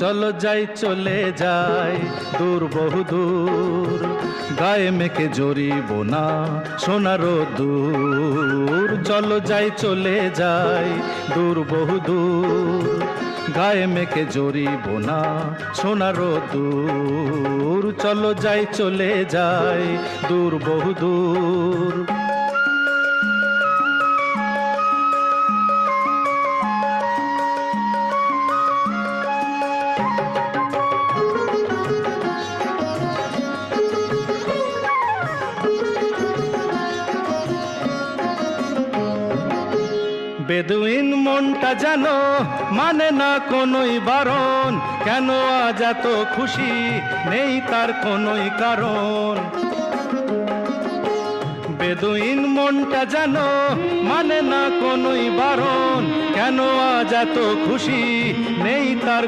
চলো যাই চলে যাই দূর বহু দূর, গায়ে মেখে জড়িব না সোনার দূর। চলো যাই চলে যাই দূর বহু দূর, গায়ে মেখে জড়িব না সোনার দূর। চলো যাই চলে যাই দূর বহু দূর।¬ বেদুইন মনটা যেন মানে না কোনোই বারণ, কেন আজ এত খুশি নেই তার কোনোই কারণ। বেদুইন মনটা যেন মানে না কোনোই বারণ, কেন আজ এত খুশি নেই তার